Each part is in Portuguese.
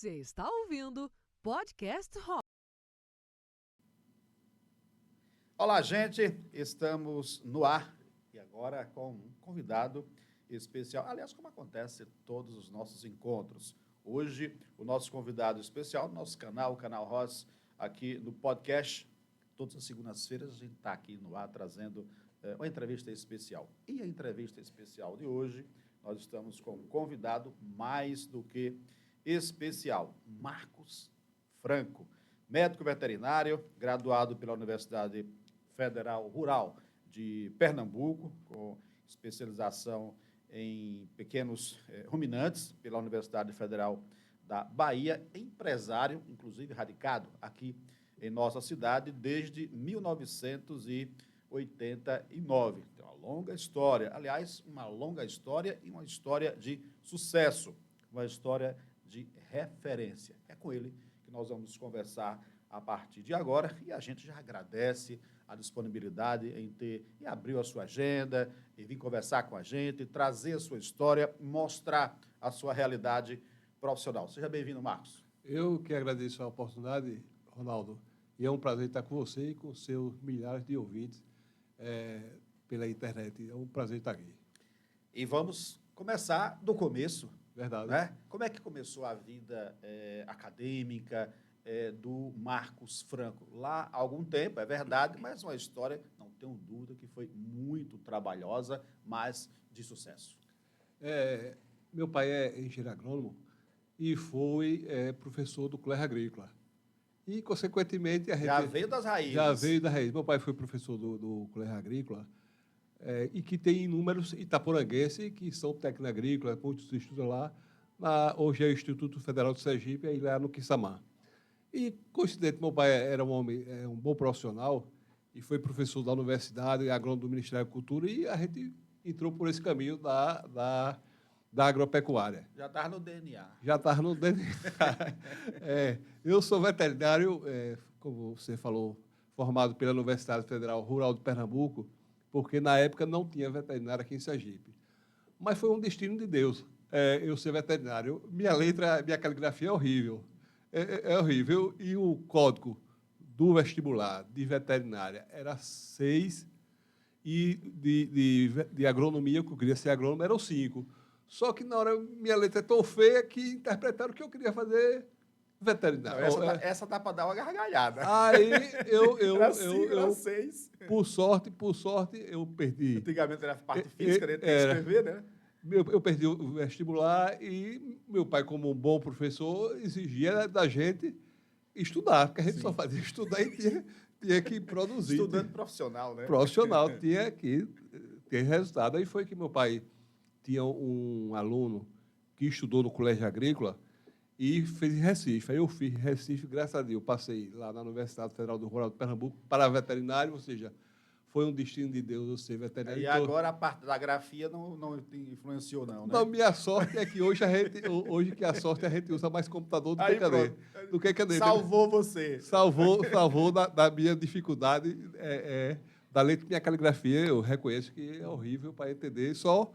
Você está ouvindo Podcast Rock. Olá, gente. Estamos no ar e agora com um convidado especial. Aliás, como acontece todos os nossos encontros. Hoje, o nosso convidado especial, nosso canal, o Canal Ross, aqui no podcast. Todas as segundas-feiras a gente está aqui no ar trazendo uma entrevista especial. E a entrevista especial de hoje, nós estamos com um convidado mais do que especial, Marcos Franco, médico veterinário, graduado pela Universidade Federal Rural de Pernambuco, com especialização em pequenos ruminantes pela Universidade Federal da Bahia, empresário, inclusive radicado aqui em nossa cidade desde 1989. Tem uma longa história, aliás, uma longa história e uma história de sucesso, uma história de referência. É com ele que nós vamos conversar a partir de agora e a gente já agradece a disponibilidade em ter e abriu a sua agenda e vir conversar com a gente, trazer a sua história, mostrar a sua realidade profissional. Seja bem-vindo, Marcos. Eu que agradeço a oportunidade, Ronaldo, e é um prazer estar com você e com seus milhares de ouvintes pela internet. É um prazer estar aqui. E vamos começar do começo. Verdade. Né? Como é que começou a vida acadêmica do Marcos Franco? Lá há algum tempo, é verdade, mas uma história, não tenho dúvida, que foi muito trabalhosa, mas de sucesso. Meu pai é engenheiro agrônomo e foi professor do Colégio Agrícola. E, consequentemente, a gente... Já veio das raízes. Já veio da raiz. Meu pai foi professor do Colégio Agrícola e que tem inúmeros itaporanguenses que são técnicos agrícolas, muitos estudam lá. Hoje é o Instituto Federal de Sergipe, aí lá no Quissamã. E, coincidente, meu pai era um homem, um bom profissional e foi professor da universidade, agrônomo do Ministério da Agricultura, e a gente entrou por esse caminho da agropecuária. Já estava no DNA. Já estava no DNA. Eu sou veterinário, como você falou, formado pela Universidade Federal Rural de Pernambuco, porque na época não tinha veterinário aqui em Sergipe. Mas foi um destino de Deus. Eu ser veterinário. Minha letra, minha caligrafia é horrível. É horrível. E o código do vestibular de veterinária era 6 e de agronomia, que eu queria ser agrônomo, eram 5. Só que na hora minha letra é tão feia que interpretaram que eu queria fazer veterinário. Não, essa dá para dar uma gargalhada. Aí Era 5, era 6. Por sorte, eu perdi. Antigamente era a parte física, né? Tem que escrever, né? Eu perdi o vestibular e meu pai, como um bom professor, exigia da gente estudar, porque a gente só fazia estudar e tinha que produzir. Estudante profissional, né? Profissional, tinha que ter resultado. Aí foi que meu pai tinha um aluno que estudou no Colégio Agrícola e fez em Recife. Aí eu fiz em Recife, graças a Deus, passei lá na Universidade Federal do Rural de Pernambuco para veterinário, ou seja, foi um destino de Deus eu ser veterinário. E agora a parte da grafia não influenciou, não, né? Não, minha sorte é que hoje a gente usa mais computador do que caneta. Salvou você. Salvou da minha dificuldade da letra. Minha caligrafia, eu reconheço que é horrível para entender. Só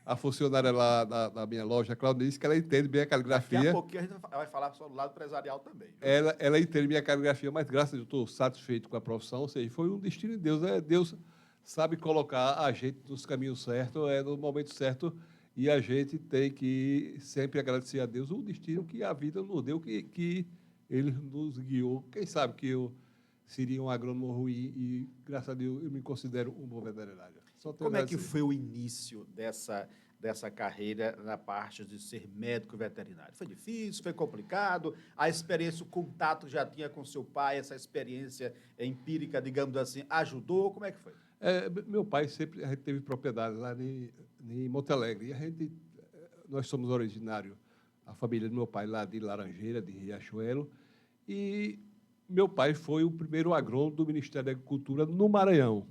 a funcionária lá da minha loja, Claudice, que ela entende bem a caligrafia. Daqui a pouquinho a gente vai falar sobre o lado empresarial também. Ela entende minha caligrafia, mas graças a Deus eu estou satisfeito com a profissão. Ou seja, foi um destino de Deus. Deus sabe colocar a gente nos caminhos certos, no momento certo, e a gente tem que sempre agradecer a Deus o destino que a vida nos deu, que Ele nos guiou. Quem sabe que eu seria um agrônomo ruim e, graças a Deus, eu me considero um bom veterinário. Como é que foi o início dessa carreira na parte de ser médico veterinário? Foi difícil, foi complicado? A experiência, o contato já tinha com seu pai, essa experiência empírica, digamos assim, ajudou? Como é que foi? Meu pai sempre, a gente teve propriedade lá em Monte Alegre. E nós somos originários, a família do meu pai lá de Laranjeira, de Riachuelo, e meu pai foi o primeiro agrônomo do Ministério da Agricultura no Maranhão.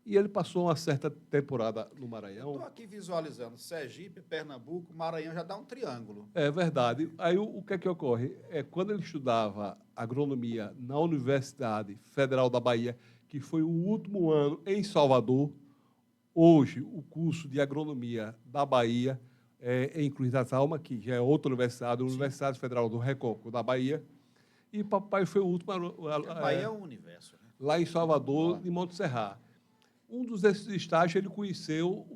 E ele passou uma certa temporada no Maranhão. Estou aqui visualizando Sergipe, Pernambuco, Maranhão, já dá um triângulo. É verdade. Aí o que é que ocorre? Quando ele estudava agronomia na Universidade Federal da Bahia, que foi o último ano em Salvador, hoje o curso de agronomia da Bahia em Cruz das Almas, que já é outra universidade, a Universidade Federal do Recôncavo, da Bahia. E papai foi o último A Bahia é um universo, né? lá em Salvador, em Monte Serrat. Um desses estágios, ele conheceu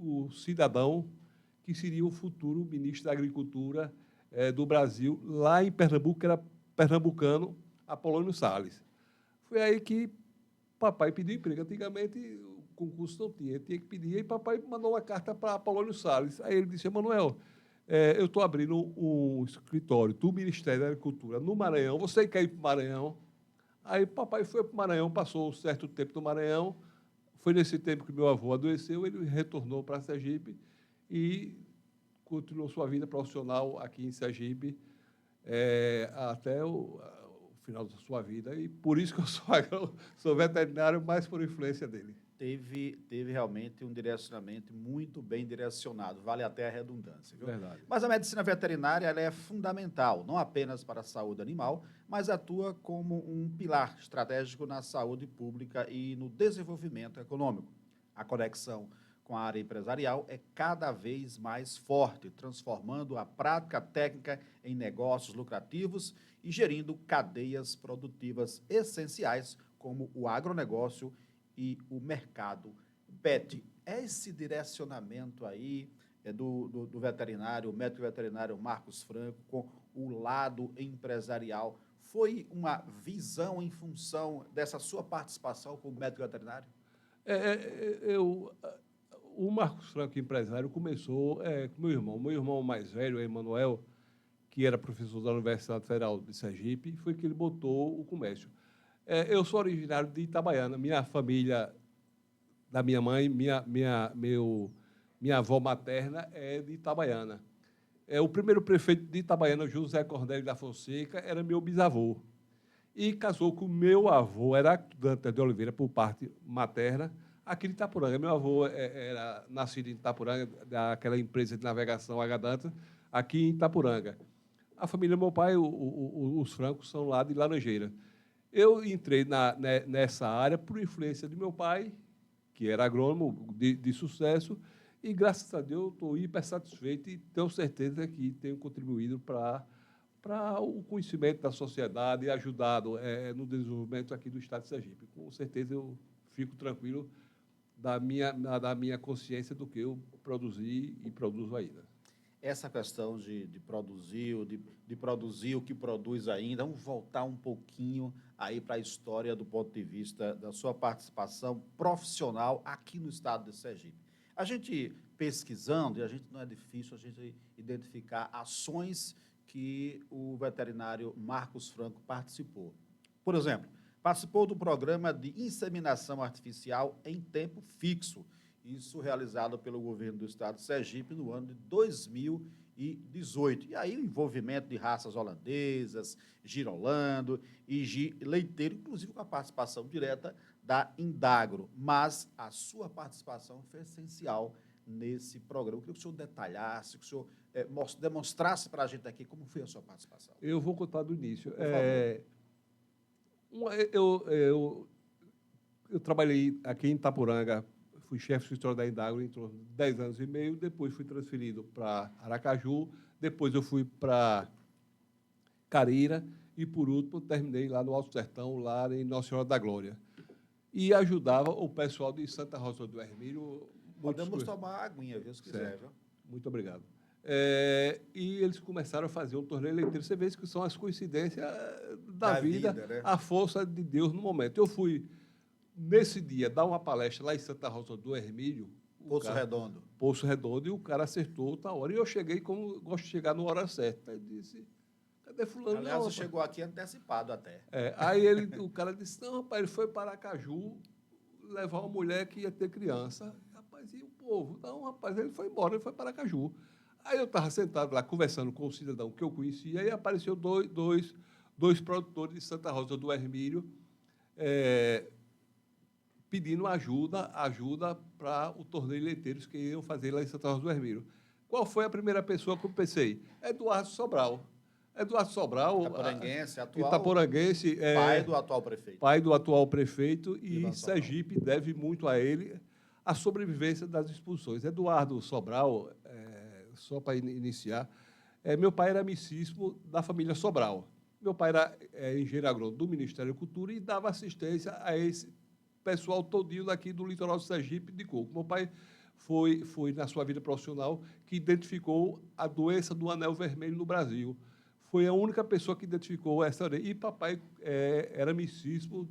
o cidadão que seria o futuro ministro da Agricultura do Brasil, lá em Pernambuco, que era pernambucano, Apolônio Salles. Foi aí que papai pediu emprego. Antigamente, o concurso não tinha, tinha que pedir, e papai mandou uma carta para Apolônio Salles. Aí ele disse, Emanuel, eu estou abrindo um escritório do Ministério da Agricultura no Maranhão, você quer ir para o Maranhão? Aí papai foi para o Maranhão, passou um certo tempo no Maranhão, foi nesse tempo que meu avô adoeceu, ele retornou para Sergipe e continuou sua vida profissional aqui em Sergipe até o final da sua vida. E por isso que eu sou veterinário, mais por influência dele. Teve realmente um direcionamento muito bem direcionado, vale até a redundância. Viu? Verdade. Mas a medicina veterinária ela é fundamental, não apenas para a saúde animal, mas atua como um pilar estratégico na saúde pública e no desenvolvimento econômico. A conexão com a área empresarial é cada vez mais forte, transformando a prática técnica em negócios lucrativos e gerindo cadeias produtivas essenciais, como o agronegócio e o mercado pet. Esse direcionamento aí do veterinário, o médico veterinário Marcos Franco, com o lado empresarial, foi uma visão em função dessa sua participação como médico veterinário? O Marcos Franco, empresário, começou com meu irmão mais velho, Emanuel, que era professor da Universidade Federal de Sergipe, foi que ele botou o comércio. Eu sou originário de Itabaiana, minha família, da minha mãe, minha avó materna é de Itabaiana. O primeiro prefeito de Itabaiana, José Cordélio da Fonseca, era meu bisavô. E casou com meu avô, era Dante de Oliveira, por parte materna, aqui de Itapuranga. Meu avô era nascido em Itapuranga, daquela empresa de navegação H-Danta, aqui em Itapuranga. A família do meu pai, os Francos, são lá de Laranjeira. Eu entrei nessa área por influência de meu pai, que era agrônomo de sucesso, e, graças a Deus, estou hiper satisfeito e tenho certeza que tenho contribuído para o conhecimento da sociedade e ajudado no desenvolvimento aqui do Estado de Sergipe. Com certeza, eu fico tranquilo da minha consciência do que eu produzi e produzo ainda. Essa questão de produzir o que produz ainda, vamos voltar um pouquinho aí para a história do ponto de vista da sua participação profissional aqui no estado de Sergipe. A gente pesquisando, e não é difícil a gente identificar ações que o veterinário Marcos Franco participou. Por exemplo, participou do programa de inseminação artificial em tempo fixo, isso realizado pelo governo do estado de Sergipe no ano de 2018. E aí o envolvimento de raças holandesas, girolando e leiteiro, inclusive com a participação direta da Indagro. Mas a sua participação foi essencial nesse programa. Eu queria que o senhor detalhasse, que o senhor demonstrasse para a gente aqui como foi a sua participação. Eu vou contar do início. Por favor. Eu trabalhei aqui em Itapuranga, fui chefe do escritório da Indagro em torno de 10 anos e meio, depois fui transferido para Aracaju, depois eu fui para Carira e, por último, terminei lá no Alto Sertão, lá em Nossa Senhora da Glória. E ajudava o pessoal de Santa Rosa do Hermílio. Podemos tomar uma aguinha, viu, se quiser. Viu? Muito obrigado. E eles começaram a fazer um torneio leiteiro. Você vê que são as coincidências da vida, né? A força de Deus no momento. Eu fui, nesse dia, dar uma palestra lá em Santa Rosa do Hermílio. Poço Redondo, e o cara acertou outra hora. E eu cheguei como gosto de chegar na hora certa. Ele disse, cadê fulano? Aliás, você chegou aqui antecipado até. Aí o cara disse, não, rapaz, ele foi para Aracaju levar uma mulher que ia ter criança. Rapaz, e o povo? Não, rapaz, ele foi embora, ele foi para Aracaju. Aí eu estava sentado lá, conversando com um cidadão que eu conhecia, e apareceu dois produtores de Santa Rosa do Hermílio, pedindo ajuda para o torneio de leiteiros que iam fazer lá em Santa Rosa do Hermílio. Qual foi a primeira pessoa que eu pensei? Eduardo Sobral. Itaporanguense, pai do atual prefeito. Pai do atual prefeito, e Sergipe deve muito a ele a sobrevivência das exposições. Eduardo Sobral só para iniciar, meu pai era amicíssimo da família Sobral. Meu pai era engenheiro agrônomo do Ministério da Cultura e dava assistência a esse pessoal todinho daqui do litoral do Sergipe de coco. Meu pai foi, na sua vida profissional, que identificou a doença do anel vermelho no Brasil. Foi a única pessoa que identificou essa doença. E papai era amicíssimo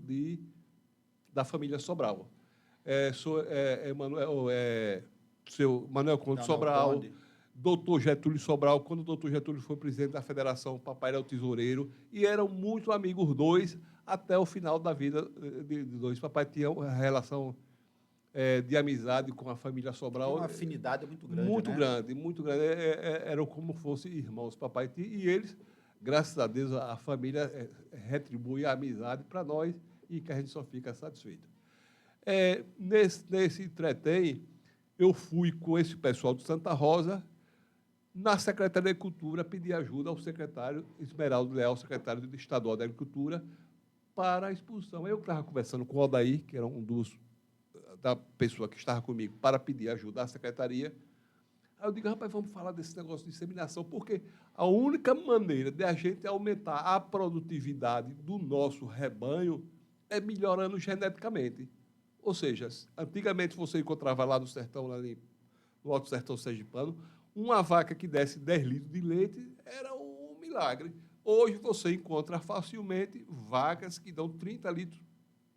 da família Sobral. Seu Manuel Conde Sobral, Conde. doutor Getúlio Sobral. Quando o doutor Getúlio foi presidente da federação, o papai era o tesoureiro, e eram muito amigos os dois até o final da vida de dois. Papai tinha uma relação de amizade com a família Sobral. Uma afinidade muito grande, muito né? grande, muito grande. Eram como fossem irmãos, papai tinha, e eles, graças a Deus, a família retribui a amizade para nós e que a gente só fica satisfeito. Nesse entretém, eu fui com esse pessoal de Santa Rosa na Secretaria de Cultura pedir ajuda ao secretário Esmeraldo Leal, secretário estadual da Agricultura, para a expulsão. Eu estava conversando com o Odair, que era da pessoa que estava comigo, para pedir ajuda à secretaria. Aí eu digo, rapaz, vamos falar desse negócio de inseminação, porque a única maneira de a gente aumentar a produtividade do nosso rebanho é melhorando geneticamente. Ou seja, antigamente você encontrava lá no sertão, no Alto Sertão Sergipano, uma vaca que desse 10 litros de leite era um milagre. Hoje você encontra facilmente vacas que dão 30 litros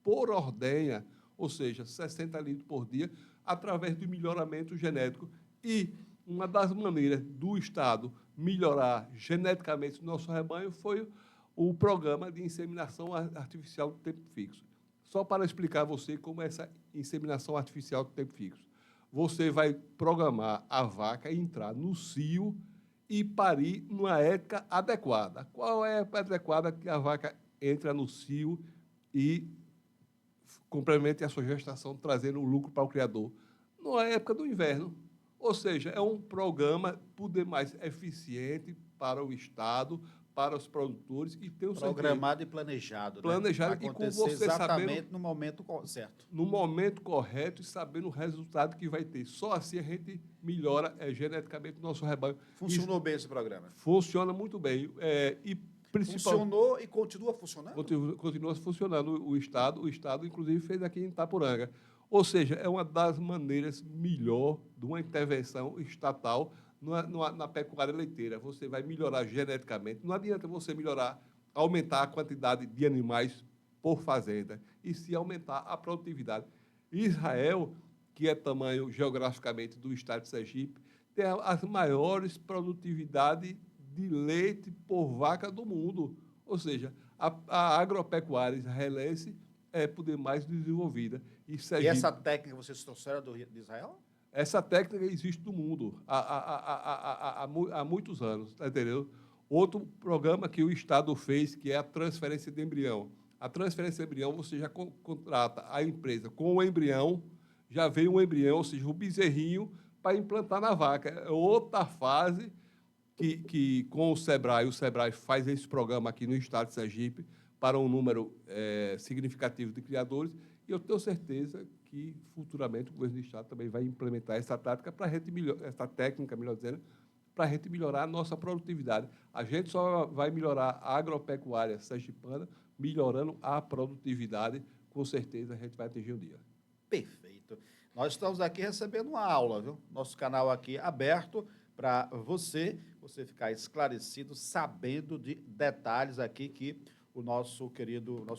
por ordenha, ou seja, 60 litros por dia, através do melhoramento genético. E uma das maneiras do Estado melhorar geneticamente o nosso rebanho foi o programa de inseminação artificial de tempo fixo. Só para explicar a você como é essa inseminação artificial de tempo fixo. Você vai programar a vaca entrar no cio e parir numa época adequada. Qual é a época adequada que a vaca entra no cio e complemente a sua gestação, trazendo um lucro para o criador? Na época do inverno. Ou seja, é um programa por demais eficiente para o Estado, para os produtores, e tem um programado e planejado. Planejado, né? e com você exatamente sabendo, no momento certo. no momento correto e sabendo o resultado que vai ter. Só assim a gente melhora geneticamente o nosso rebanho. Funcionou bem esse programa? Funciona muito bem. Funcionou e continua funcionando? Continua funcionando. O Estado, inclusive, fez aqui em Itapuranga. Ou seja, é uma das maneiras melhor de uma intervenção estatal na pecuária leiteira. Você vai melhorar geneticamente. Não adianta você aumentar a quantidade de animais por fazenda, e se aumentar a produtividade. Israel, que é tamanho geograficamente do estado de Sergipe, tem as maiores produtividades de leite por vaca do mundo. Ou seja, a agropecuária israelense é por demais desenvolvida. E essa técnica vocês trouxeram de Israel? Essa técnica existe no mundo há muitos anos, tá entendendo? Outro programa que o Estado fez, que é a transferência de embrião. A transferência de embrião, você já contrata a empresa com o embrião, já veio um embrião, ou seja, o bezerrinho, para implantar na vaca. É outra fase que com o SEBRAE faz esse programa aqui no estado de Sergipe para um número significativo de criadores, e eu tenho certeza que futuramente o governo do estado também vai implementar essa tática para a gente essa técnica, melhor dizendo, para a gente melhorar a nossa produtividade. A gente só vai melhorar a agropecuária sergipana melhorando a produtividade. Com certeza a gente vai atingir um dia. Perfeito. Nós estamos aqui recebendo uma aula, viu? Nosso canal aqui aberto para você ficar esclarecido, sabendo de detalhes aqui que o nosso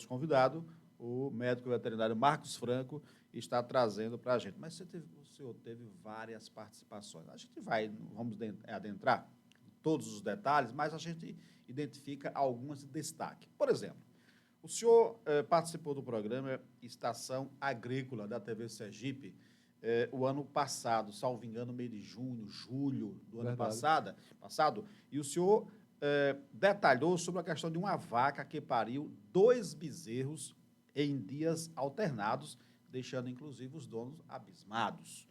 convidado, o médico veterinário Marcos Franco, está trazendo para a gente. Mas o senhor teve várias participações. A gente vamos adentrar em todos os detalhes, mas a gente identifica algumas de destaque. Por exemplo, o senhor participou do programa Estação Agrícola da TV Sergipe o ano passado, salvo engano, meio de julho do ano passado, e o senhor detalhou sobre a questão de uma vaca que pariu 2 bezerros em dias alternados, deixando, inclusive, os donos abismados.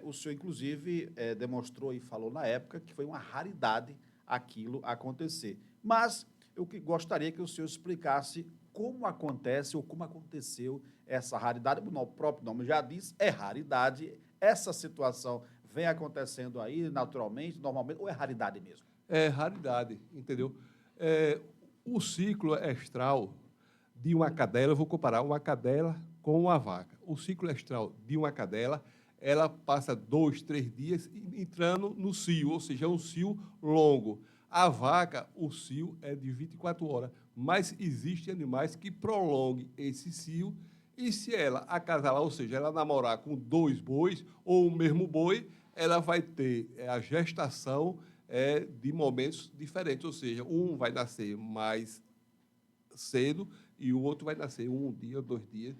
O senhor, inclusive, demonstrou e falou na época que foi uma raridade aquilo acontecer. Mas eu gostaria que o senhor explicasse como acontece ou como aconteceu essa raridade. O próprio nome já diz, é raridade. Essa situação vem acontecendo aí naturalmente, normalmente, ou é raridade mesmo? É raridade, entendeu? O ciclo estral de uma cadela, eu vou comparar uma cadela com uma vaca. O ciclo estral de uma cadela, ela passa 2, 3 dias entrando no cio, ou seja, é um cio longo. A vaca, o cio é de 24 horas, mas existem animais que prolonguem esse cio, e se ela acasalar, ou seja, ela namorar com 2 bois ou o mesmo boi, ela vai ter a gestação de momentos diferentes, ou seja, um vai nascer mais cedo e o outro vai nascer 1 dia ou 2 dias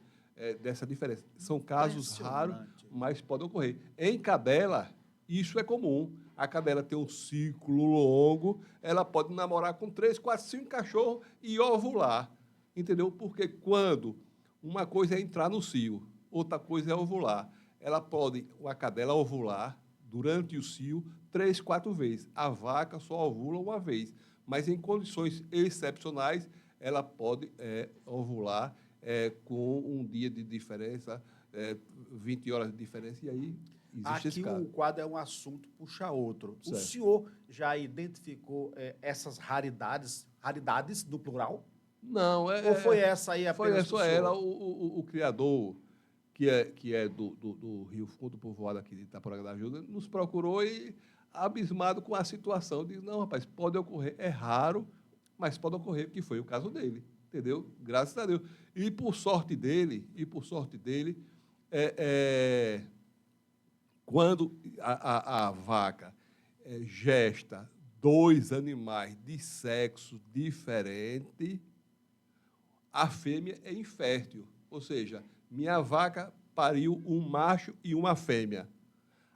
dessa diferença. São casos raros, Impressionante. mas podem ocorrer. Em cadela, isso é comum. A cadela tem um ciclo longo, ela pode namorar com 3, 4, 5 cachorros e ovular. Entendeu? Porque quando uma coisa é entrar no cio, outra coisa é ovular. A cadela ovular durante o cio 3, 4 vezes. A vaca só ovula uma vez. Mas em condições excepcionais, ela pode ovular com 1 dia de diferença, 20 horas de diferença, e aí existe esse Aqui caso. o quadro é um assunto, puxa outro. O Certo. senhor já identificou essas raridades no plural? Não, Ou foi essa aí foi apenas só do senhor? ela, o criador, que é do Rio Fundo, povoado aqui de Itaporanga da Ajuda, nos procurou e, abismado com a situação, disse, não, rapaz, pode ocorrer, é raro, mas pode ocorrer, que foi o caso dele, entendeu? Graças a Deus. E por sorte dele, quando a vaca gesta 2 animais de sexo diferente, a fêmea é infértil. Ou seja, minha vaca pariu um macho e uma fêmea.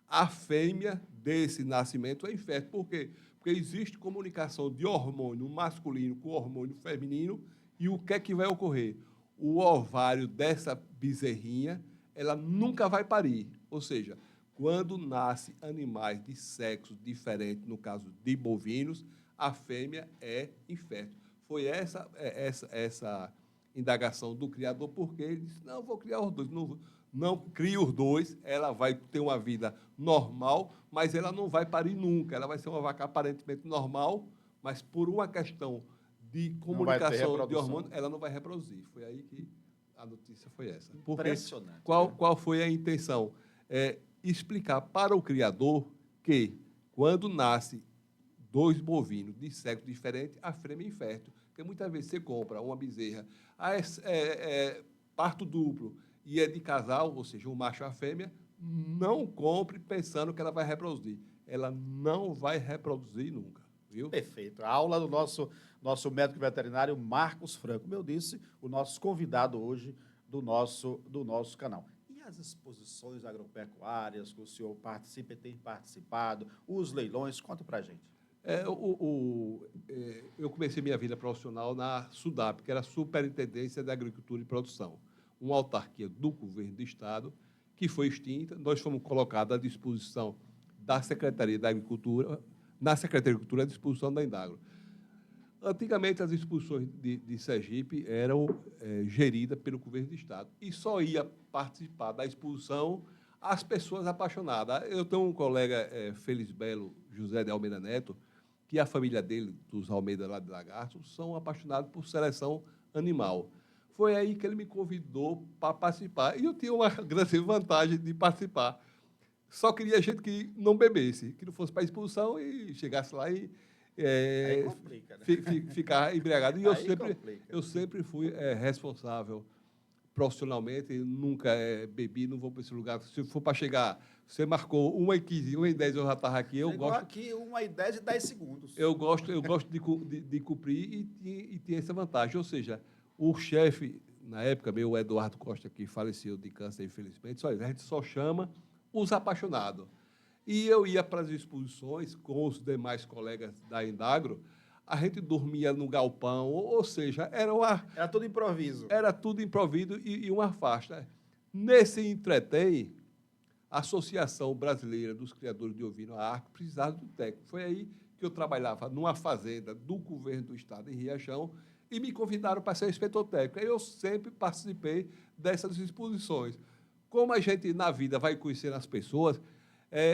A fêmea desse nascimento é infértil. Por quê? Porque existe comunicação de hormônio masculino com hormônio feminino, e o que é que vai ocorrer? O ovário dessa bezerrinha, ela nunca vai parir. Ou seja, quando nasce animais de sexo diferente, no caso de bovinos, a fêmea é infértil. Foi essa indagação do criador, porque ele disse, não, vou criar os dois. Não cria os dois, ela vai ter uma vida normal, mas ela não vai parir nunca. Ela vai ser uma vaca aparentemente normal, mas por uma questão de comunicação de hormônio, ela não vai reproduzir. Foi aí que a notícia foi essa. Porque Impressionante. qual foi a intenção? Explicar para o criador que, quando nasce 2 bovinos de sexo diferente, a fêmea é infértil. Porque muitas vezes você compra uma bezerra, parto duplo, e é de casal, ou seja, um macho e a fêmea, não compre pensando que ela vai reproduzir. Ela não vai reproduzir nunca, viu? Perfeito. A aula do nosso médico veterinário Marcos Franco. Como eu disse, o nosso convidado hoje do nosso canal. E as exposições agropecuárias que o senhor participa e tem participado, os leilões, conta pra gente. Eu comecei minha vida profissional na SUDAP, que era a Superintendência da Agricultura e Produção, uma autarquia do governo do Estado, que foi extinta. Nós fomos colocados à disposição da Secretaria da Agricultura, na Secretaria da Agricultura, à disposição da Indagro. Antigamente, as exposições de Sergipe eram geridas pelo governo do Estado, e só ia participar da exposição as pessoas apaixonadas. Eu tenho um colega, Felisbelo José de Almeida Neto, que a família dele, dos Almeida lá de Lagarto, são apaixonados por seleção animal. Foi aí que ele me convidou para participar. E eu tinha uma grande vantagem de participar. Só queria gente que não bebesse, que não fosse para a exposição e chegasse lá e Aí complica, né? ficar embriagado. E eu sempre fui responsável profissionalmente, nunca bebi, não vou para esse lugar. Se for para chegar, você marcou 1h15, 1h10, eu já estava aqui. Chegou aqui 1h10 e 10 segundos. Eu gosto de cumprir e tinha essa vantagem. Ou seja, o chefe, na época, meu Eduardo Costa, que faleceu de câncer, infelizmente, a gente só chama os apaixonados. E eu ia para as exposições com os demais colegas da Indagro, a gente dormia no galpão, ou seja, Era tudo improviso. Era tudo improviso e uma faixa. Nesse entretém, a Associação Brasileira dos Criadores de Ovino, a ARC, precisava do técnico. Foi aí que eu trabalhava numa fazenda do governo do Estado, em Riachão, e me convidaram para ser inspetor técnico. Eu sempre participei dessas exposições. Como a gente, na vida, vai conhecendo as pessoas,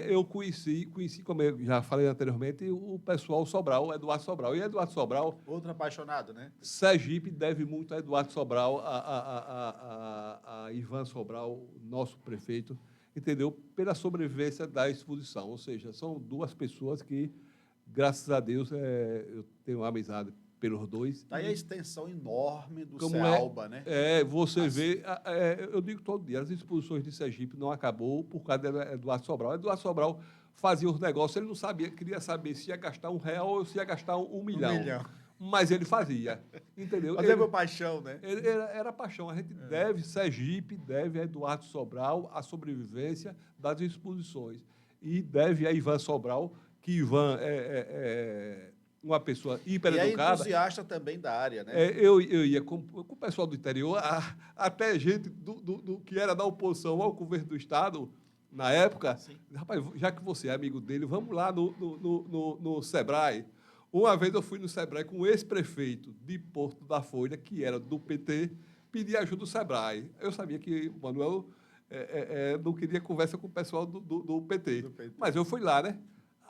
eu conheci, como eu já falei anteriormente, o pessoal Sobral, o Eduardo Sobral. E Eduardo Sobral, Outro apaixonado, né? Sergipe deve muito a Eduardo Sobral, a Ivan Sobral, nosso prefeito, entendeu? Pela sobrevivência da exposição. Ou seja, são duas pessoas que, graças a Deus, eu tenho amizade pelos dois. Daí a extensão enorme do Como CEALBA, né? Você vê, eu digo todo dia, as exposições de Sergipe não acabou por causa do Eduardo Sobral. Eduardo Sobral fazia os negócios, ele não sabia, queria saber se ia gastar R$ 1 ou se ia gastar um milhão. 1 milhão. Mas ele fazia, entendeu? Mas é por paixão, né? Era paixão. A gente Sergipe deve a Eduardo Sobral a sobrevivência das exposições. E deve a Ivan Sobral, que Ivan é uma pessoa E é hipereducada. entusiasta também da área, né? Eu ia com o pessoal do interior, até gente do que era da oposição ao governo do Estado, na época. Sim. Rapaz, já que você é amigo dele, vamos lá no Sebrae. Uma vez eu fui no Sebrae com o ex-prefeito de Porto da Folha, que era do PT, pedir ajuda do Sebrae. Eu sabia que o Manuel não queria conversa com o pessoal do PT. Mas eu fui lá, né?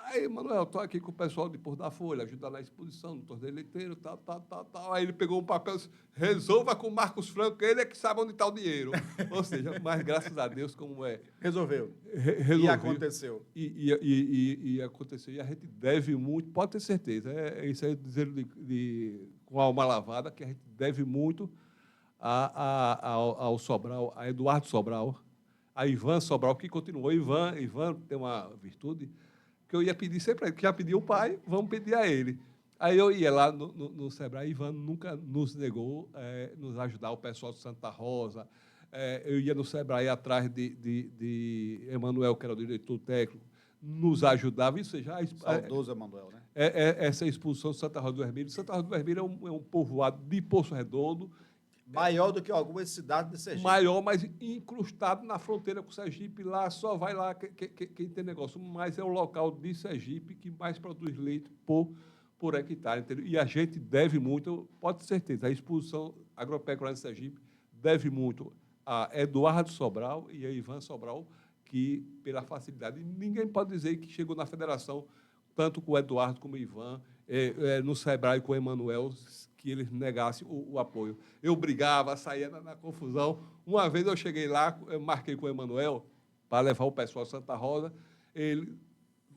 Aí, Manuel, estou aqui com o pessoal de Porto da Folha, ajudando na exposição, no torneio leiteiro, tal. Aí ele pegou um papel e disse, resolva com o Marcos Franco, ele é que sabe onde está o dinheiro. Ou seja, mas graças a Deus, como Resolveu. resolveu. E aconteceu. E aconteceu. E a gente deve muito, pode ter certeza, isso aí dizendo com a alma lavada, que a gente deve muito ao Sobral, a Eduardo Sobral, a Ivan Sobral, que continuou. Ivan tem uma virtude que eu ia pedir sempre a ele, que já pedi o pai, vamos pedir a ele. Aí eu ia lá no Sebrae, Ivan nunca nos negou nos ajudar, o pessoal de Santa Rosa. Eu ia no Sebrae atrás de Emanuel, que era o diretor técnico, nos ajudava. Isso já Saudoso Emanuel, né? essa expulsão de Santa Rosa do Vermelho. Santa Rosa do Vermelho é um povoado de Poço Redondo, Maior do que algumas cidades de Sergipe. maior, mas incrustado na fronteira com Sergipe. Lá só vai lá quem tem negócio. Mas é o local de Sergipe que mais produz leite por hectare. Entendeu? E a gente deve muito, pode ter certeza, a exposição agropecuária de Sergipe deve muito a Eduardo Sobral e a Ivan Sobral, que, pela facilidade, ninguém pode dizer que chegou na federação, tanto com o Eduardo como o Ivan, no Sebrae com o Emanuel, que eles negassem o apoio. Eu brigava, saía na confusão. Uma vez eu cheguei lá, eu marquei com o Emanuel para levar o pessoal a Santa Rosa.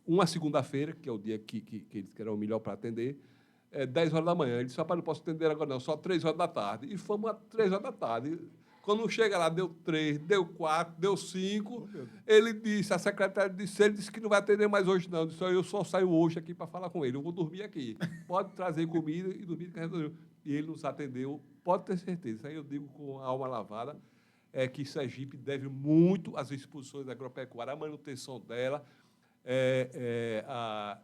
Uma segunda-feira, que é o dia que eles queriam o melhor para atender, 10 horas da manhã. Ele disse, rapaz, não posso atender agora não, só 3 horas da tarde. E fomos às 3 horas da tarde. Quando chega lá, deu 3, deu 4, deu 5. Ele disse, a secretária disse, ele disse que não vai atender mais hoje, não. Disse, eu só saio hoje aqui para falar com ele. Eu vou dormir aqui. Pode trazer comida e dormir que resolveu. E ele nos atendeu, pode ter certeza. Isso aí eu digo com a alma lavada, que Sergipe deve muito às exposições agropecuárias, a manutenção dela. A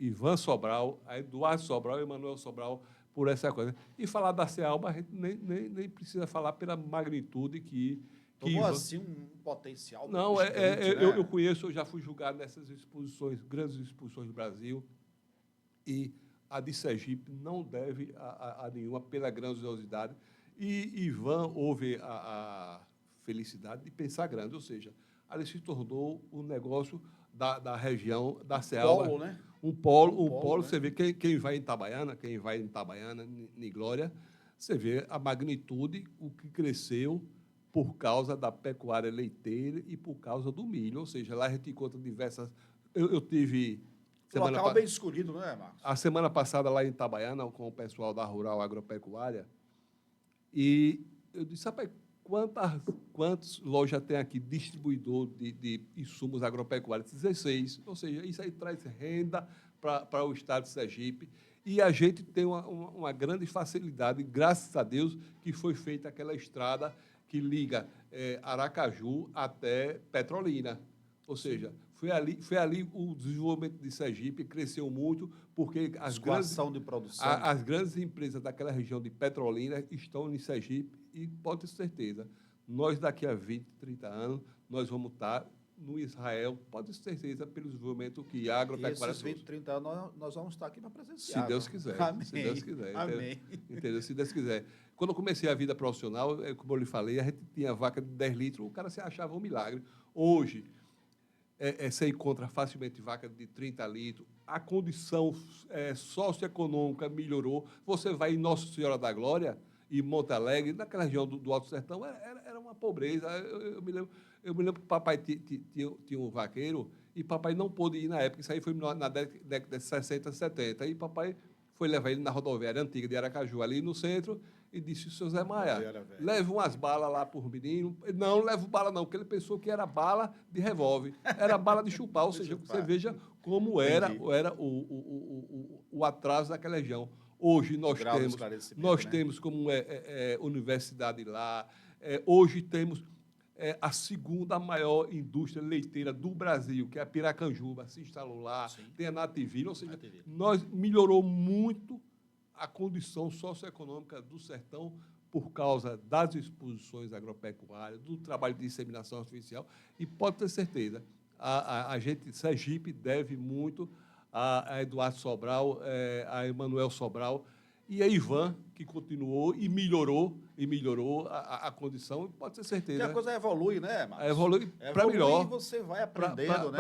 Ivan Sobral, a Eduardo Sobral e Emanuel Sobral, por essa coisa. E falar da CEALBA, a gente nem precisa falar pela magnitude que Tomou, assim, um potencial. Não, gigante, né? eu conheço, eu já fui julgado nessas exposições, grandes exposições do Brasil, e a de Sergipe não deve a nenhuma pela grandiosidade. E Ivan houve a felicidade de pensar grande, ou seja, ali se tornou um negócio da região, da CEALBA. Polo, né? Um polo, né? você vê quem vai em Itabaiana, em Glória, você vê a magnitude, o que cresceu por causa da pecuária leiteira e por causa do milho. Ou seja, lá a gente encontra diversas... Eu tive... Local bem escolhido, não é, Marcos? A semana passada lá em Itabaiana, com o pessoal da Rural Agropecuária, e eu disse, rapaz, quantas lojas tem aqui, distribuidor de insumos agropecuários? 16. Ou seja, isso aí traz renda para o estado de Sergipe. E a gente tem uma grande facilidade, graças a Deus, que foi feita aquela estrada que liga Aracaju até Petrolina. Ou seja, foi ali o desenvolvimento de Sergipe cresceu muito, porque as grandes empresas daquela região de Petrolina estão em Sergipe e pode ter certeza, nós daqui a 20, 30 anos, nós vamos estar no Israel, pode ter certeza, pelo desenvolvimento que a agropecuária... Esses 20, 30 anos, nós vamos estar aqui para presenciar. Se Deus quiser. Amém. Se Deus quiser. Amém. Entendeu? Se Deus quiser. Quando eu comecei a vida profissional, como eu lhe falei, a gente tinha vaca de 10 litros, o cara se achava um milagre. Hoje, você encontra facilmente vaca de 30 litros, a condição socioeconômica melhorou. Você vai em Nossa Senhora da Glória, em Monte Alegre, naquela região do Alto Sertão, era uma pobreza. Eu me lembro que papai tinha um vaqueiro e papai não pôde ir na época. Isso aí foi na década de 60, 70. E papai foi levar ele na rodoviária antiga de Aracaju, ali no centro, e disse: "Seu Zé Maia, leve umas balas lá por menino." Não, não levo bala não, porque ele pensou que era bala de revólver. Era bala de chupar, ou seja, você veja como era o atraso daquela região. Hoje nós temos como universidade lá, hoje temos a segunda maior indústria leiteira do Brasil, que é a Piracanjuba, se instalou lá. Sim. Tem a Nativina, ou seja, melhorou muito a condição socioeconômica do sertão por causa das exposições agropecuárias, do trabalho de disseminação artificial, e pode ter certeza, a gente, Sergipe, deve muito a Eduardo Sobral, a Emanuel Sobral, e a Ivan, que continuou e melhorou a condição, pode ter certeza. Porque a coisa evolui, né, Marcos? Evolui para melhor. E você vai aprendendo,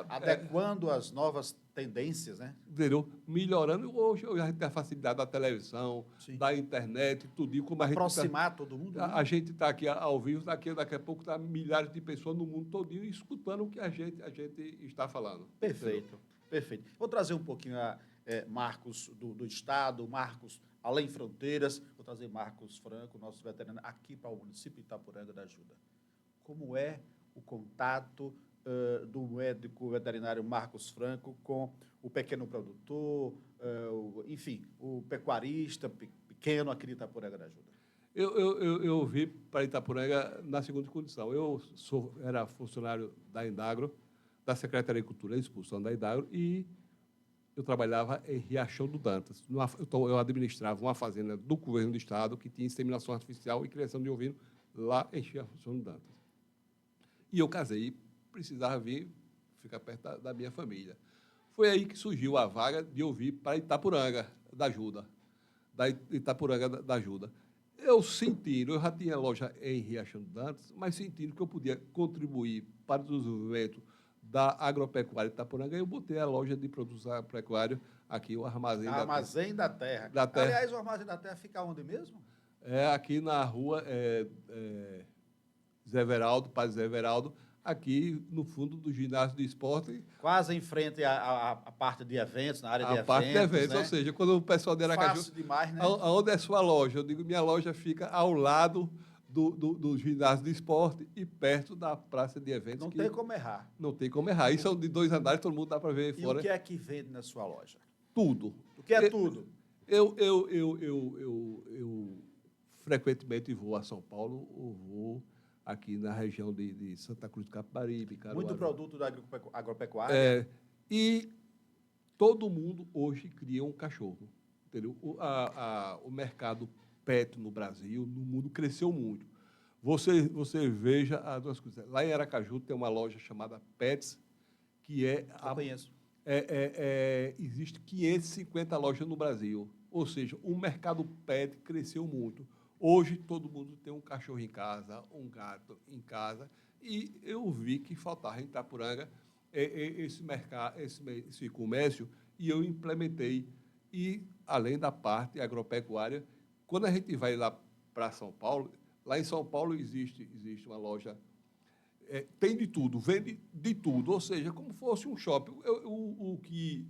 adequando as novas tendências, né? Entendeu? Melhorando. Hoje a gente tem a facilidade da televisão, sim, da internet, tudo. Como aproximar todo mundo. Né? A gente está aqui ao vivo, daqui a pouco está milhares de pessoas no mundo todinho escutando o que a gente está falando. Perfeito, entendeu? Perfeito. Vou trazer um pouquinho Marcos do Estado, Marcos além fronteiras. Vou trazer Marcos Franco, nosso veterinário, aqui para o município de Itaporanga da Ajuda. Como é o contato do médico veterinário Marcos Franco com o pequeno produtor, enfim, o pecuarista pequeno aqui de Itaporanga da Ajuda? Eu vim para Itaporanga na seguinte condição. Eu era funcionário da Indagro, da Secretaria de Cultura e Expulsão da Indagro, e eu trabalhava em Riachão do Dantas. Então, eu administrava uma fazenda do governo do Estado que tinha inseminação artificial e criação de ovino lá em Riachão do Dantas. E eu casei, precisava vir ficar perto da minha família. Foi aí que surgiu a vaga de eu vir para Itapuranga da Ajuda. Eu já tinha loja em Riachão do Dantas, mas sentindo que eu podia contribuir para o desenvolvimento da agropecuária de Itaporanga, eu botei a loja de produtos agropecuários aqui, o Armazém da Terra. Aliás, o Armazém da Terra fica onde mesmo? Aqui na rua Zé Veraldo, Padre Zé Veraldo, aqui no fundo do ginásio de esporte. Quase em frente à parte de eventos, na área de eventos. A parte de eventos, né? Ou seja, quando o pessoal de Aracaju... Fácil demais, né? Aonde é sua loja? Eu digo, minha loja fica ao lado do ginásio de esporte e perto da praça de eventos. Não tem como errar. Não tem como errar. Isso é de 2 andares, todo mundo dá para ver fora. E o que é que vende na sua loja? Tudo. O que é tudo? Eu frequentemente vou a São Paulo, ou vou aqui na região de Santa Cruz do Capibaribe, Caruaru. Muito produto da agropecuária. E todo mundo hoje cria um cachorro. Entendeu? O mercado pet no Brasil, no mundo, cresceu muito. Você veja as duas coisas. Lá em Aracaju tem uma loja chamada Pets, que Eu conheço. Existe 550 lojas no Brasil. Ou seja, o mercado pet cresceu muito. Hoje, todo mundo tem um cachorro em casa, um gato em casa, e eu vi que faltava em Itapuranga esse comércio, e eu implementei. E, além da parte agropecuária, quando a gente vai lá para São Paulo, lá em São Paulo existe uma loja, tem de tudo, vende de tudo, ou seja, como fosse um shopping. O que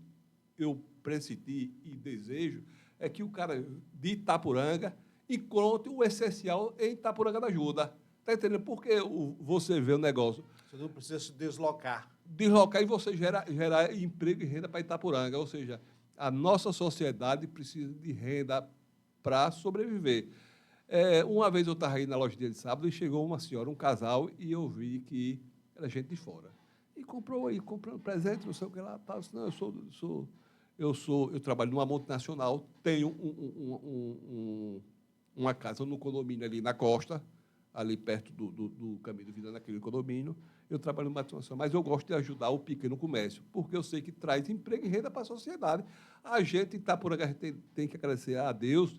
eu pressenti e desejo é que o cara de Itapuranga encontre o essencial em Itaporanga da Ajuda. Está entendendo? Porque você vê o negócio. Você não precisa se deslocar. Deslocar e você gerar emprego e renda para Itapuranga. Ou seja, a nossa sociedade precisa de renda para sobreviver. Uma vez eu estava aí na loja de sábado e chegou uma senhora, um casal, e eu vi que era gente de fora. E comprando presente, não sei o que lá. Tal. Não, eu trabalho numa multinacional, tenho uma casa no condomínio ali na costa, ali perto do caminho de vida, naquele condomínio. Eu trabalho numa multinacional, mas eu gosto de ajudar o pequeno comércio, porque eu sei que traz emprego e renda para a sociedade. A gente em Itaporanga tem que agradecer a Deus,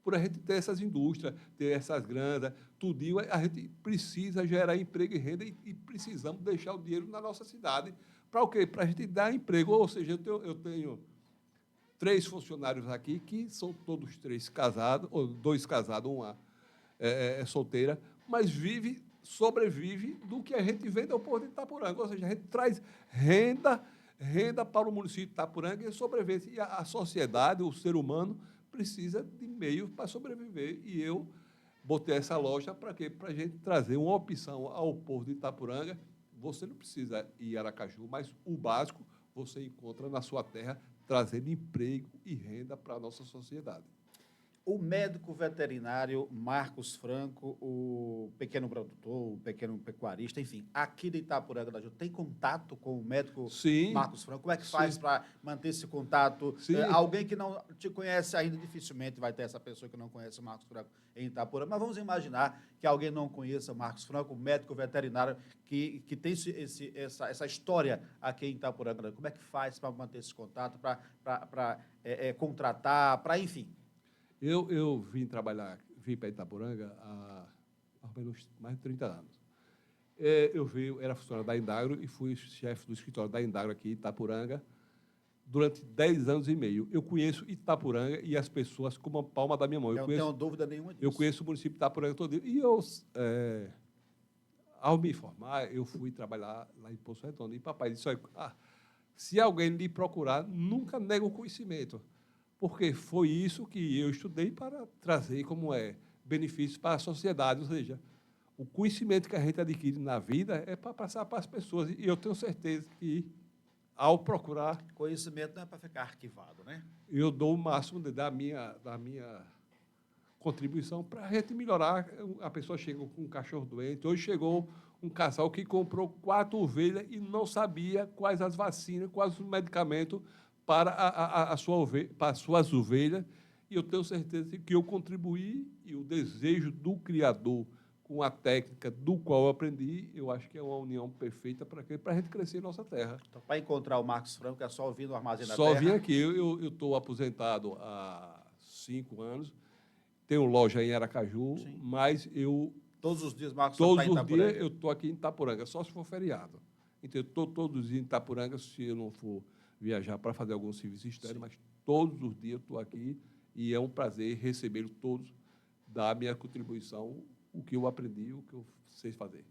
por a gente ter essas indústrias, ter essas granjas, tudinho, a gente precisa gerar emprego e renda e precisamos deixar o dinheiro na nossa cidade. Para o quê? Para a gente dar emprego. Ou seja, eu tenho 3 funcionários aqui que são todos 3 casados, ou 2 casados, uma é solteira, mas sobrevive do que a gente vende ao povo de Itaporanga. Ou seja, a gente traz renda para o município de Itaporanga e sobrevivência. E a sociedade, o ser humano, precisa de meio para sobreviver. E eu botei essa loja para quê? Para a gente trazer uma opção ao povo de Itaporanga. Você não precisa ir a Aracaju, mas o básico você encontra na sua terra, trazendo emprego e renda para a nossa sociedade. O médico veterinário Marcos Franco, o pequeno produtor, o pequeno pecuarista, enfim, aqui de Itaporanga da Juta, tem contato com o médico Sim, Marcos Franco? Como é que faz sim. para manter esse contato? Sim. Alguém que não te conhece ainda, dificilmente vai ter essa pessoa que não conhece o Marcos Franco em Itaporanga, mas vamos imaginar que alguém não conheça o Marcos Franco, o médico veterinário que tem essa história aqui em Itaporanga. Como é que faz para manter esse contato, para contratar, para, enfim... Eu vim para Itaporanga há mais de 30 anos. Era funcionário da Indagro e fui chefe do escritório da Indagro aqui em Itaporanga durante 10 anos e meio. Eu conheço Itaporanga e as pessoas como a palma da minha mão. Eu não tenho dúvida nenhuma disso. Eu conheço o município de Itaporanga todo. E ao me formar, eu fui trabalhar lá em Poço Redondo. E papai disse, se alguém lhe procurar, nunca nega o conhecimento. Porque foi isso que eu estudei para trazer benefícios para a sociedade. Ou seja, o conhecimento que a gente adquire na vida é para passar para as pessoas. E eu tenho certeza que, ao procurar... Conhecimento não é para ficar arquivado, né? Eu dou o máximo da minha contribuição para a gente melhorar. A pessoa chega com um cachorro doente. Hoje chegou um casal que comprou 4 ovelhas e não sabia quais as vacinas, quais os medicamentos para as suas ovelhas, e eu tenho certeza que eu contribuí, e o desejo do criador com a técnica do qual eu aprendi, eu acho que é uma união perfeita para a gente crescer em nossa terra. Então, para encontrar o Marcos Franco, é só vir no Armazém da Terra? Só vim aqui. Eu estou aposentado há 5 anos, tenho loja em Aracaju, sim, mas eu... Todos os dias, Marcos Franco está em Itaporanga? Todos os dias eu estou aqui em Itaporanga, só se for feriado. Então, eu estou todos os dias em Itaporanga, se eu não for viajar para fazer algum serviço externo, mas todos os dias eu estou aqui e é um prazer recebê-los todos, dar a minha contribuição, o que eu aprendi, o que eu sei fazer.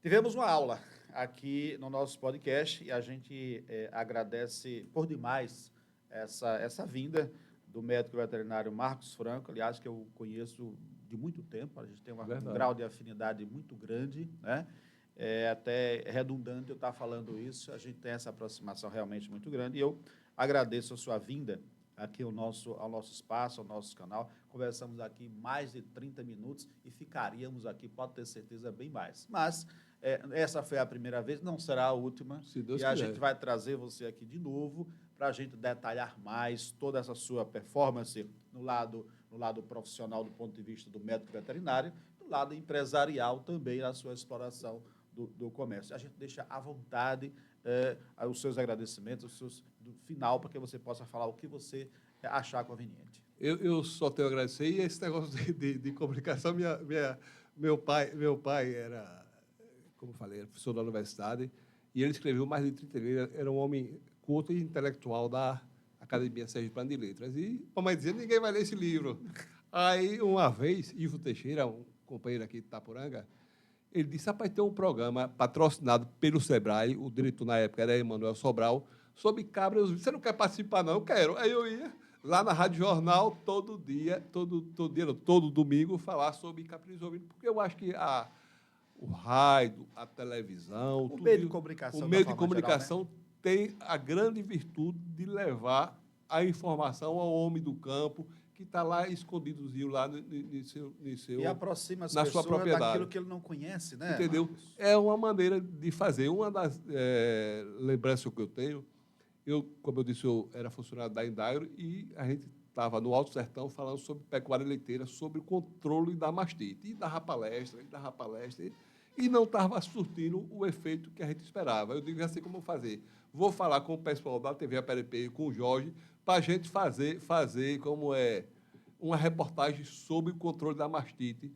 Tivemos uma aula aqui no nosso podcast e a gente agradece por demais essa vinda do médico veterinário Marcos Franco, aliás, que eu conheço de muito tempo, a gente tem um grau de afinidade muito grande, né? É até redundante eu estar falando isso, a gente tem essa aproximação realmente muito grande, e eu agradeço a sua vinda aqui ao nosso espaço, ao nosso canal. Conversamos aqui mais de 30 minutos e ficaríamos aqui, pode ter certeza, bem mais. Mas essa foi a primeira vez, não será a última, se Deus e a quiser. gente vai trazer você aqui de novo para a gente detalhar mais toda essa sua performance no lado profissional do ponto de vista do médico veterinário, do lado empresarial também, na sua exploração do comércio. A gente deixa à vontade os seus agradecimentos, do final, para que você possa falar o que você achar conveniente. Eu só tenho a agradecer, e esse negócio de comunicação, meu pai era, como eu falei, era professor da universidade, e ele escreveu mais de 30 livros, era um homem culto e intelectual da Academia Sergipana de Letras, e a mamãe dizia, ninguém vai ler esse livro. Aí, uma vez, Ivo Teixeira, um companheiro aqui de Itaporanga, ele disse, rapaz, tem um programa patrocinado pelo Sebrae, o diretor na época era Emanuel Sobral, sobre cabras. Você não quer participar, não? Eu quero. Aí eu ia lá na Rádio Jornal, todo domingo, falar sobre caprinos ovinos, porque eu acho que o rádio, a televisão... O meio de comunicação, o meio de comunicação geral, né, tem a grande virtude de levar a informação ao homem do campo, que está lá escondidozinho lá e aproxima as na pessoas sua propriedade, daquilo que ele não conhece, né? Entendeu? Marcos? É uma maneira de fazer. Uma das lembranças que eu tenho, como eu disse, eu era funcionário da Indagro e a gente estava no Alto Sertão falando sobre pecuária leiteira, sobre o controle da mastite. E dava palestra, e não estava surtindo o efeito que a gente esperava. Eu digo assim, como fazer? Vou falar com o pessoal da TV Aperepeia, com o Jorge, para a gente fazer uma reportagem sobre o controle da mastite.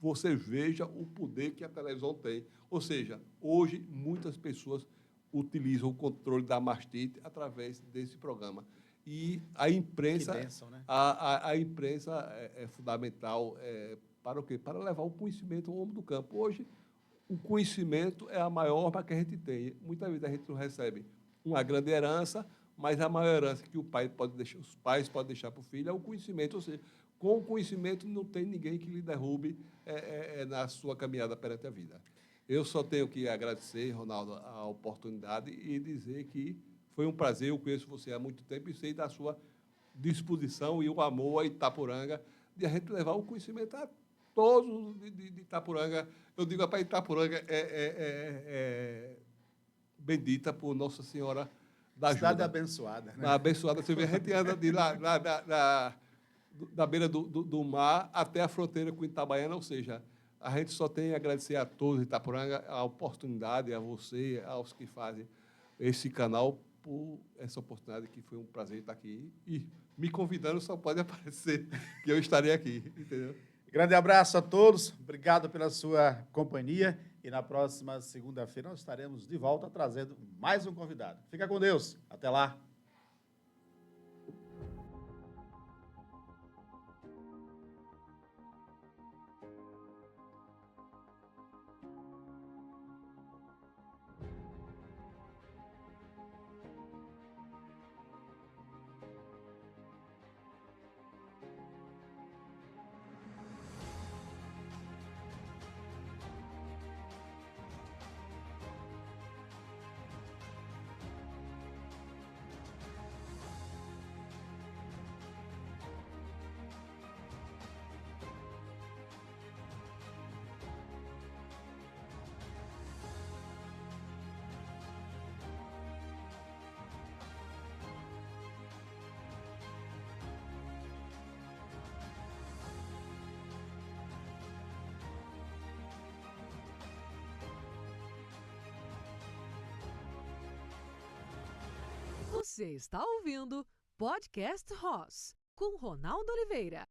Você veja o poder que a televisão tem. Ou seja, hoje muitas pessoas utilizam o controle da mastite através desse programa. E a imprensa, Que bênção, né? a imprensa é fundamental para o quê? Para levar o conhecimento ao homem do campo. Hoje, o conhecimento é a maior arma que a gente tem. Muitas vezes a gente não recebe uma grande herança, mas a maior herança que os pais podem deixar para o filho é o conhecimento. Ou seja, com o conhecimento não tem ninguém que lhe derrube na sua caminhada perante a vida. Eu só tenho que agradecer, Ronaldo, a oportunidade e dizer que foi um prazer. Eu conheço você há muito tempo e sei da sua disposição e o amor a Itaporanga de a gente levar o conhecimento a todos de Itaporanga. Eu digo para Itaporanga bendita por Nossa Senhora da Ajuda. Cidade abençoada, né? Abençoada. Você vê, a gente anda de lá, da beira do mar até a fronteira com Itabaiana, ou seja, a gente só tem a agradecer a todos de Itaporanga a oportunidade, a você, aos que fazem esse canal, por essa oportunidade, que foi um prazer estar aqui. E me convidando só pode aparecer que eu estarei aqui, entendeu? Grande abraço a todos, obrigado pela sua companhia e na próxima segunda-feira nós estaremos de volta trazendo mais um convidado. Fica com Deus, até lá. Você está ouvindo Podcast Ross, com Ronaldo Oliveira.